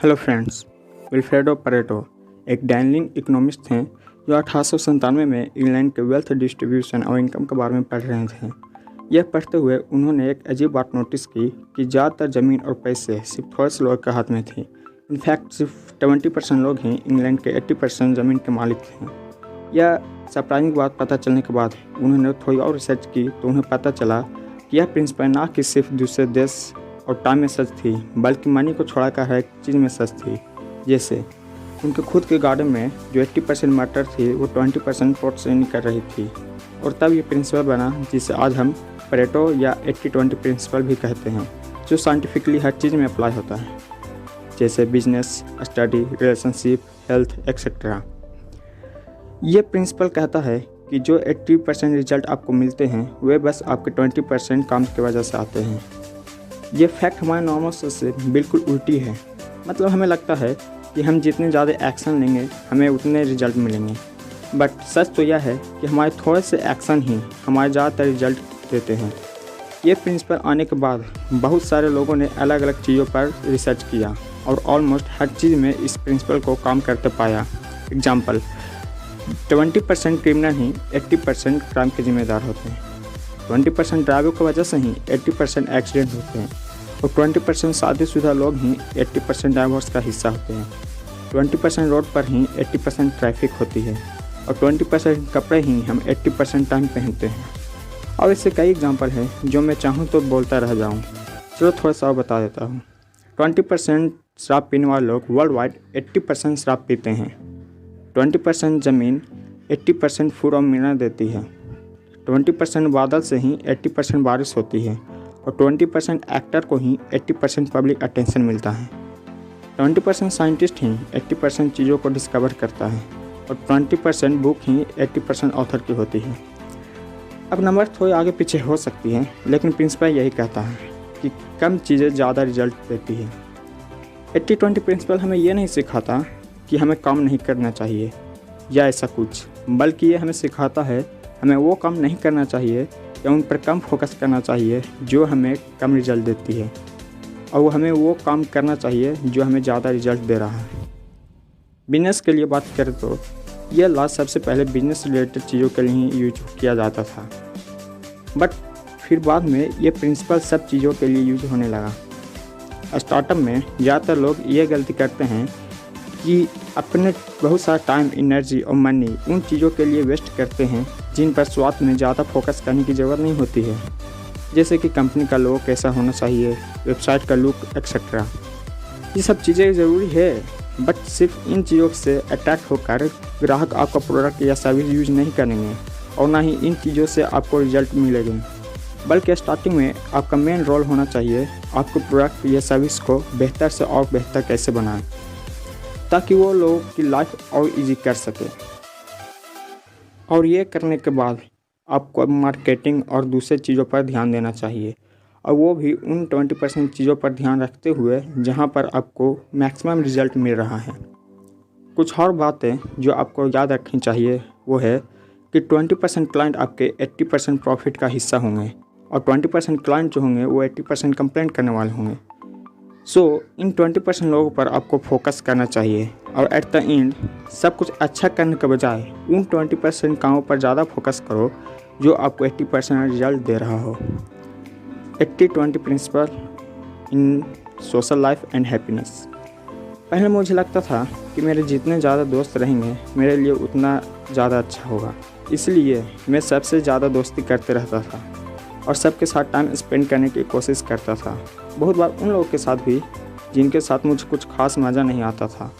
Hello friends, Vilfredo Pareto एक डैनिंग economist थे जो 1897 में इंग्लैंड के वेल्थ डिस्ट्रीब्यूशन और इनकम के बारे में पढ़ रहे थे। यह पढ़ते हुए उन्होंने एक अजीब बात नोटिस की कि ज़्यादातर ज़मीन और पैसे सिर्फ थोड़े से लोगों के हाथ में थी। इनफैक्ट सिर्फ 20% लोग ही इंग्लैंड के 80% ज़मीन के मालिक थे। यह सरप्राइजिंग बात पता चलने के बाद उन्होंने थोड़ी और रिसर्च की तो उन्हें पता चला कि यह प्रिंसिपल ना कि सिर्फ दूसरे देश और टाइम में सच थी, बल्कि मनी को छोड़कर हर एक चीज़ में सच थी। जैसे उनके खुद के गार्डन में जो 80% मटर थी वो 20% पोट से निकल रही थी, और तब ये प्रिंसिपल बना जिसे आज हम परेटो या 80-20 प्रिंसिपल भी कहते हैं, जो साइंटिफिकली हर चीज़ में अप्लाई होता है, जैसे business, study, relationship, health etcetera. ये प्रिंसिपल कहता है कि जो 80% रिजल्ट आपको मिलते हैं वे बस आपके 20% काम की वजह से आते हैं। ये फैक्ट हमारे नॉर्मल सोच से बिल्कुल उल्टी है। मतलब हमें लगता है कि हम जितने ज़्यादा एक्शन लेंगे हमें उतने रिजल्ट मिलेंगे, बट सच तो यह है कि हमारे थोड़े से एक्शन ही हमारे ज़्यादातर रिजल्ट देते हैं। ये प्रिंसिपल आने के बाद बहुत सारे लोगों ने अलग अलग चीज़ों पर रिसर्च किया और ऑलमोस्ट हर चीज़ में इस प्रिंसिपल को काम करते पाया। एग्जाम्पल, 20% क्रिमिनल ही 80% क्राइम के जिम्मेदार होते हैं, 20% ड्राइवर की वजह से ही 80% एक्सीडेंट होते हैं, और 20% शादीशुदा लोग ही 80% डाइवोर्स का हिस्सा होते हैं, 20% रोड पर ही 80% ट्रैफिक होती है, और 20% कपड़े ही हम 80% टाइम पहनते हैं। और इससे कई एग्जांपल हैं जो मैं चाहूँ तो बोलता रह जाऊँ। चलो थोड़ा सा और बता देता हूँ। 20% शराब पीने वाले लोग वर्ल्ड वाइड 80% शराब पीते हैं, 20% ज़मीन 80% फूड और मिनरल देती है, 20% बादल से ही 80% बारिश होती है, और 20% एक्टर को ही 80% पब्लिक अटेंशन मिलता है, 20% साइंटिस्ट ही 80% चीज़ों को डिस्कवर करता है, और 20% बुक ही 80% ऑथर की होती है। अब नंबर थोड़े आगे पीछे हो सकती है, लेकिन प्रिंसिपल यही कहता है कि कम चीज़ें ज़्यादा रिजल्ट देती है। 80-20 प्रिंसिपल हमें ये नहीं सिखाता कि हमें काम नहीं करना चाहिए या ऐसा कुछ, बल्कि ये हमें सिखाता है हमें वो काम नहीं करना चाहिए या उन पर कम फोकस करना चाहिए जो हमें कम रिजल्ट देती है, और हमें वो काम करना चाहिए जो हमें ज़्यादा रिजल्ट दे रहा है। बिजनेस के लिए बात करें तो यह लॉ सबसे पहले बिजनेस रिलेटेड चीज़ों के लिए ही यूज किया जाता था, बट फिर बाद में ये प्रिंसिपल सब चीज़ों के लिए यूज होने लगा। स्टार्टअप में ज़्यादातर लोग ये गलती करते हैं कि अपने बहुत सारा टाइम, एनर्जी और मनी उन चीज़ों के लिए वेस्ट करते हैं जिन पर शुरुआत में ज़्यादा फोकस करने की ज़रूरत नहीं होती है, जैसे कि कंपनी का लोगो कैसा होना चाहिए, वेबसाइट का लुक एक्सेट्रा। ये सब चीज़ें ज़रूरी है, बट सिर्फ इन चीज़ों से अट्रैक्ट होकर ग्राहक आपका प्रोडक्ट या सर्विस यूज नहीं करेंगे, और ना ही इन चीज़ों से आपको रिजल्ट मिलेंगे, बल्कि स्टार्टिंग में आपका मेन रोल होना चाहिए आपको प्रोडक्ट या सर्विस को बेहतर से और बेहतर कैसे बनाएं, ताकि वो लोगों की लाइफ और इजी कर सके। और ये करने के बाद आपको मार्केटिंग और दूसरे चीज़ों पर ध्यान देना चाहिए, और वो भी उन 20% चीज़ों पर ध्यान रखते हुए जहाँ पर आपको मैक्सिमम रिजल्ट मिल रहा है। कुछ और बातें जो आपको याद रखनी चाहिए वो है कि 20% क्लाइंट आपके 80% प्रॉफिट का हिस्सा होंगे, और 20% क्लाइंट जो होंगे वो 80% कंप्लेंट करने वाले होंगे। सो इन 20% लोगों पर आपको फोकस करना चाहिए, और एट द एंड सब कुछ अच्छा करने के बजाय उन 20% कामों पर ज़्यादा फोकस करो जो आपको 80% रिजल्ट दे रहा हो। 80-20 principle in social life and happiness. पहले मुझे लगता था कि मेरे जितने ज़्यादा दोस्त रहेंगे मेरे लिए उतना ज़्यादा अच्छा होगा, इसलिए मैं सबसे ज़्यादा दोस्ती करते रहता था और सबके साथ टाइम स्पेंड करने की कोशिश करता था, बहुत बार उन लोगों के साथ भी जिनके साथ मुझे कुछ खास मज़ा नहीं आता था।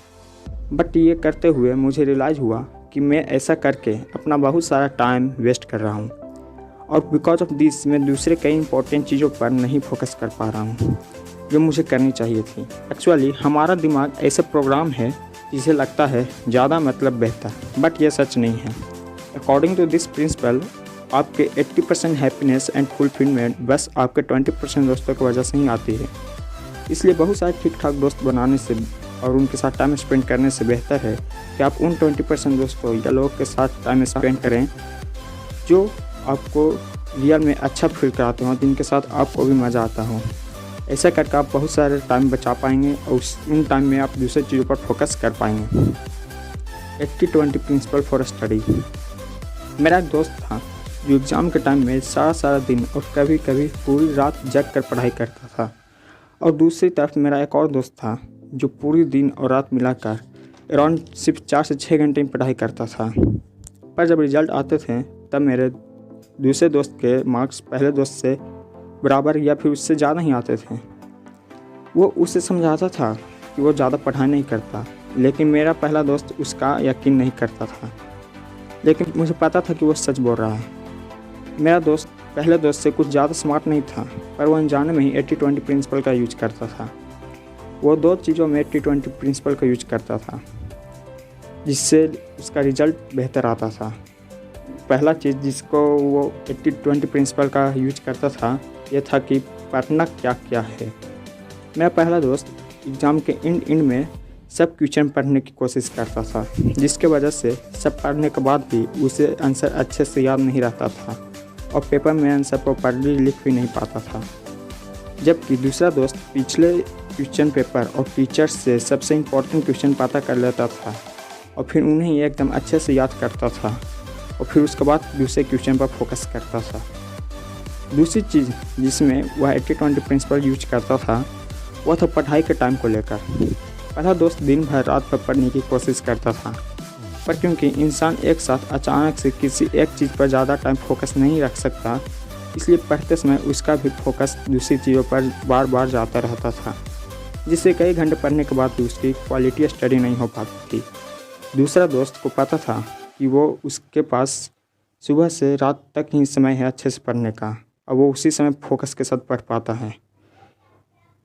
बट ये करते हुए मुझे रियलाइज़ हुआ कि मैं ऐसा करके अपना बहुत सारा टाइम वेस्ट कर रहा हूँ, और बिकॉज ऑफ दिस मैं दूसरे कई इंपॉर्टेंट चीज़ों पर नहीं फोकस कर पा रहा हूँ जो मुझे करनी चाहिए थी। एक्चुअली हमारा दिमाग ऐसा प्रोग्राम है जिसे लगता है ज़्यादा मतलब बेहतर, बट ये सच नहीं है। अकॉर्डिंग टू दिस प्रिंसिपल आपके 80% हैप्पीनेस एंड फुलफिलमेंट बस आपके 20% दोस्तों की वजह से ही आती है। इसलिए बहुत सारे ठीक ठाक दोस्त बनाने से और उनके साथ टाइम स्पेंड करने से बेहतर है कि आप उन 20% दोस्तों या लोगों के साथ टाइम स्पेंड करें जो आपको रियल में अच्छा फील कराते हो, जिनके साथ आपको भी मज़ा आता हो। ऐसा करके आप बहुत सारे टाइम बचा पाएंगे और उन टाइम में आप दूसरी चीज़ों पर फोकस कर पाएंगे। 80-20 प्रिंसिपल फॉर स्टडी। मेरा एक दोस्त था जो एग्ज़ाम के टाइम में सारा दिन और कभी कभी पूरी रात जग कर पढ़ाई करता था, और दूसरी तरफ मेरा एक और दोस्त था जो पूरी दिन और रात मिलाकर अराउंड सिर्फ 4 से 6 घंटे में पढ़ाई करता था। पर जब रिज़ल्ट आते थे तब मेरे दूसरे दोस्त के मार्क्स पहले दोस्त से बराबर या फिर उससे ज़्यादा ही आते थे। वो उसे समझाता था कि वो ज़्यादा पढ़ाई नहीं करता, लेकिन मेरा पहला दोस्त उसका यकीन नहीं करता था। लेकिन मुझे पता था कि वो सच बोल रहा है। मेरा दोस्त पहले दोस्त से कुछ ज़्यादा स्मार्ट नहीं था, पर वो अनजाने में ही 80-20 प्रिंसिपल का यूज करता था। वो 2 चीज़ों में 80-20 प्रिंसिपल का यूज करता था जिससे उसका रिज़ल्ट बेहतर आता था। पहला चीज़ जिसको वो 80-20 प्रिंसिपल का यूज करता था ये था कि पढ़ना क्या क्या है। मेरा पहला दोस्त एग्ज़ाम के एंड में सब क्वेश्चन पढ़ने की कोशिश करता था, जिसके वजह से सब पढ़ने के बाद भी उसे आंसर अच्छे से याद नहीं रहता था और पेपर में आंसर प्रॉपर्ली लिख भी नहीं पाता था। जबकि दूसरा दोस्त पिछले क्वेश्चन पेपर और टीचर से सबसे इम्पोर्टेंट क्वेश्चन पता कर लेता था और फिर उन्हें एकदम अच्छे से याद करता था और फिर उसके बाद दूसरे क्वेश्चन पर फोकस करता था। दूसरी चीज़ जिसमें वह 80-20 प्रिंसिपल यूज करता था वह था पढ़ाई के टाइम को लेकर। पहला दोस्त दिन भर रात भर पढ़ने की कोशिश करता था, पर क्योंकि इंसान एक साथ अचानक से किसी एक चीज़ पर ज़्यादा टाइम फोकस नहीं रख सकता, इसलिए पढ़ते समय उसका भी फोकस दूसरी चीज़ों पर बार बार जाता रहता था, जिससे कई घंटे पढ़ने के बाद भी उसकी क्वालिटी स्टडी नहीं हो पाती थी। दूसरा दोस्त को पता था कि वो उसके पास सुबह से रात तक ही समय है अच्छे से पढ़ने का और वो उसी समय फोकस के साथ पढ़ पाता है,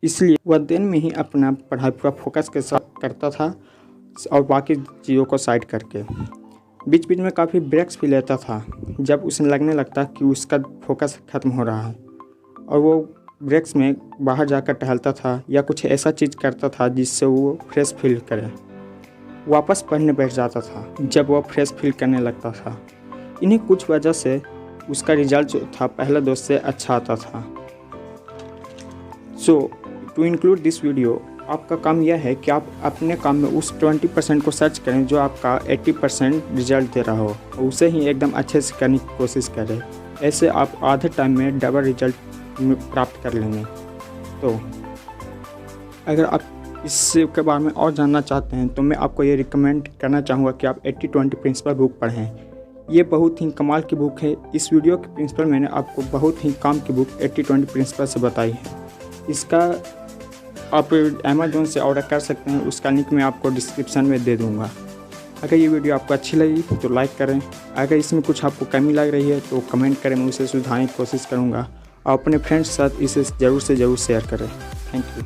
इसलिए वह दिन में ही अपना पढ़ाई पूरा फोकस के साथ करता था और बाकी चीज़ों को साइड करके। बीच बीच में काफ़ी ब्रेक्स भी लेता था जब उसे लगने लगता कि उसका फोकस ख़त्म हो रहा है, और वो ब्रेक्स में बाहर जाकर टहलता था या कुछ ऐसा चीज़ करता था जिससे वो फ्रेश फील करे। वापस पढ़ने बैठ जाता था जब वो फ्रेश फील करने लगता था। इन्हीं कुछ वजह से उसका रिजल्ट जो था पहले दोस्त से अच्छा आता था। सो टू इंक्लूड दिस वीडियो, आपका काम यह है कि आप अपने काम में उस 20% को सर्च करें जो आपका 80% रिजल्ट दे रहा हो और उसे ही एकदम अच्छे से करने की कोशिश करें। ऐसे आप आधे टाइम में डबल रिजल्ट प्राप्त कर लेंगे। तो अगर आप इसके बारे में और जानना चाहते हैं तो मैं आपको ये रिकमेंड करना चाहूँगा कि आप 80-20 प्रिंसिपल बुक पढ़ें। ये बहुत ही कमाल की बुक है। इस वीडियो के प्रिंसिपल मैंने आपको बहुत ही काम की बुक 80-20 प्रिंसिपल से बताई है। इसका आप अमेज़न से ऑर्डर कर सकते हैं, उसका लिंक मैं आपको डिस्क्रिप्शन में दे दूँगा। अगर ये वीडियो आपको अच्छी लगी तो लाइक करें, अगर इसमें कुछ आपको कमी लग रही है तो कमेंट करें, मैं उसे सुधारने की कोशिश करूँगा, और अपने फ्रेंड्स के साथ इसे ज़रूर से ज़रूर शेयर करें। Thank you.